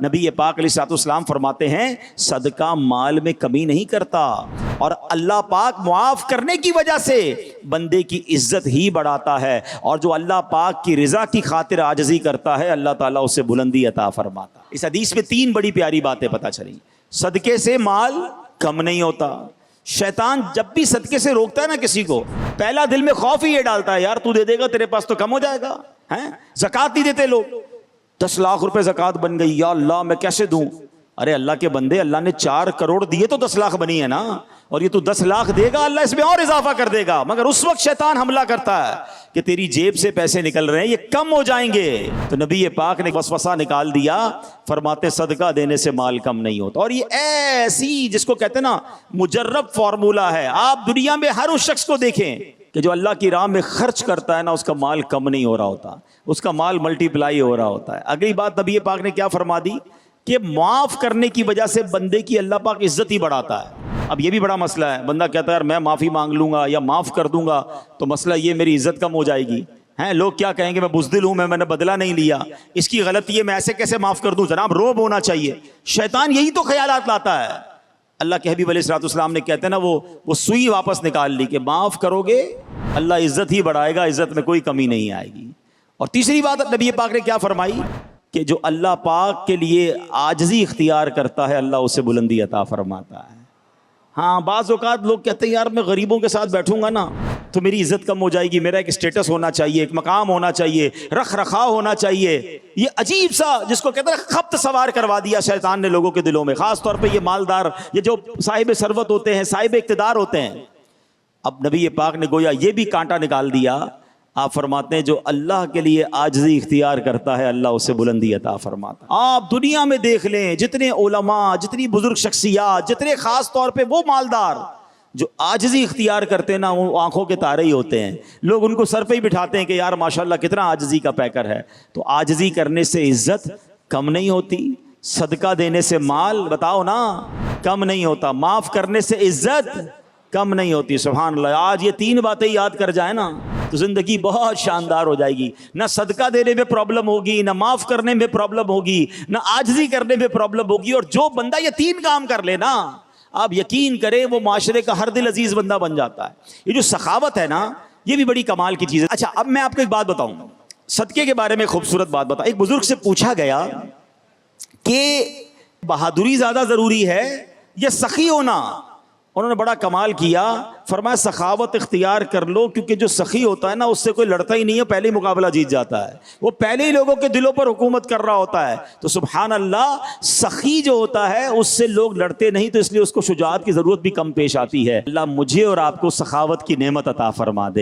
نبی پاک علیہ الصلوۃ والسلام فرماتے ہیں صدقہ مال میں کمی نہیں کرتا، اور اللہ پاک معاف کرنے کی وجہ سے بندے کی عزت ہی بڑھاتا ہے، اور جو اللہ پاک کی رضا کی خاطر عاجزی کرتا ہے اللہ تعالیٰ اسے بلندی عطا فرماتا۔ اس حدیث میں 3 بڑی پیاری باتیں پتہ چلیں۔ صدقے سے مال کم نہیں ہوتا۔ شیطان جب بھی صدقے سے روکتا ہے نا کسی کو، پہلا دل میں خوف ہی یہ ڈالتا ہے، یار تو دے دے گا تیرے پاس تو کم ہو جائے گا۔ زکوٰۃ نہیں دیتے لوگ، 10 لاکھ روپے زکوٰۃ بن گئی، یا اللہ میں کیسے دوں؟ ارے اللہ کے بندے، اللہ نے 4 کروڑ دیے تو 10 لاکھ بنی ہے نا، اور یہ تو 10 لاکھ دے گا، اللہ اس میں اور اضافہ کر دے گا۔ مگر اس وقت شیطان حملہ کرتا ہے کہ تیری جیب سے پیسے نکل رہے ہیں، یہ کم ہو جائیں گے۔ تو نبی پاک نے وسوسہ نکال دیا، فرماتے صدقہ دینے سے مال کم نہیں ہوتا۔ اور یہ ایسی جس کو کہتے ہیں نا مجرب فارمولہ ہے، آپ دنیا میں ہر اس شخص کو دیکھیں کہ جو اللہ کی راہ میں خرچ کرتا ہے نا، اس کا مال کم نہیں ہو رہا ہوتا، اس کا مال ملٹی پلائی ہو رہا ہوتا ہے۔ اگلی بات نبی پاک نے کیا فرما دی کہ معاف کرنے کی وجہ سے بندے کی اللہ پاک عزت ہی بڑھاتا ہے۔ اب یہ بھی بڑا مسئلہ ہے، بندہ کہتا ہے یار میں معافی مانگ لوں گا یا معاف کر دوں گا تو مسئلہ یہ میری عزت کم ہو جائے گی، لوگ کیا کہیں گے میں بزدل ہوں، میں نے بدلہ نہیں لیا، اس کی غلطی ہے، میں ایسے کیسے معاف کر دوں؟ جناب روب ہونا چاہیے۔ شیطان یہی تو خیالات لاتا ہے۔ اللہ کے حبیب علیہ الصلوۃ والسلام نے کہتے ہیں نا وہ سوئی واپس نکال لی کہ معاف کرو گے اللہ عزت ہی بڑھائے گا، عزت میں کوئی کمی نہیں آئے گی۔ اور تیسری بات نبی پاک نے کیا فرمائی کہ جو اللہ پاک کے لیے عاجزی اختیار کرتا ہے اللہ اسے بلندی عطا فرماتا ہے۔ بعض اوقات لوگ کہتے ہیں یار میں غریبوں کے ساتھ بیٹھوں گا نا تو میری عزت کم ہو جائے گی، میرا ایک اسٹیٹس ہونا چاہیے، ایک مقام ہونا چاہیے، رکھ رکھاؤ ہونا چاہیے۔ یہ عجیب سا جس کو کہتے ہیں خبط سوار کروا دیا شیطان نے لوگوں کے دلوں میں، خاص طور پہ یہ مالدار، یہ جو صاحب ثروت ہوتے ہیں، صاحب اقتدار ہوتے ہیں۔ اب نبی پاک نے گویا یہ بھی کانٹا نکال دیا۔ آپ فرماتے ہیں جو اللہ کے لیے عاجزی اختیار کرتا ہے اللہ اسے بلندی عطا فرماتا ہے۔ آپ دنیا میں دیکھ لیں جتنے علماء، جتنی بزرگ شخصیات، جتنے خاص طور پہ وہ مالدار جو عاجزی اختیار کرتے ہیں نا، وہ آنکھوں کے تارے ہی ہوتے ہیں۔ لوگ ان کو سر پہ ہی بٹھاتے ہیں کہ یار ماشاءاللہ کتنا عاجزی کا پیکر ہے۔ تو عاجزی کرنے سے عزت کم نہیں ہوتی، صدقہ دینے سے مال بتاؤ نا کم نہیں ہوتا، معاف کرنے سے عزت کم نہیں ہوتی۔ سبحان اللہ، آج یہ 3 باتیں یاد کر جائیں نا تو زندگی بہت شاندار ہو جائے گی۔ نہ صدقہ دینے میں پرابلم ہوگی، نہ معاف کرنے میں پرابلم ہوگی، نہ عاجزی کرنے میں پرابلم ہوگی۔ اور جو بندہ یہ 3 کام کر لے نا، آپ یقین کریں وہ معاشرے کا ہر دل عزیز بندہ بن جاتا ہے۔ یہ جو سخاوت ہے نا یہ بھی بڑی کمال کی چیز ہے۔ اچھا اب میں آپ کو ایک بات بتاؤں، صدقے کے بارے میں خوبصورت بات بتاؤں۔ ایک بزرگ سے پوچھا گیا کہ بہادری زیادہ ضروری ہے یا سخی ہونا؟ انہوں نے بڑا کمال کیا، فرمایا سخاوت اختیار کر لو، کیونکہ جو سخی ہوتا ہے نا اس سے کوئی لڑتا ہی نہیں ہے، پہلے ہی مقابلہ جیت جاتا ہے، وہ پہلے ہی لوگوں کے دلوں پر حکومت کر رہا ہوتا ہے۔ تو سبحان اللہ، سخی جو ہوتا ہے اس سے لوگ لڑتے نہیں، تو اس لیے اس کو شجاعت کی ضرورت بھی کم پیش آتی ہے۔ اللہ مجھے اور آپ کو سخاوت کی نعمت عطا فرما دے۔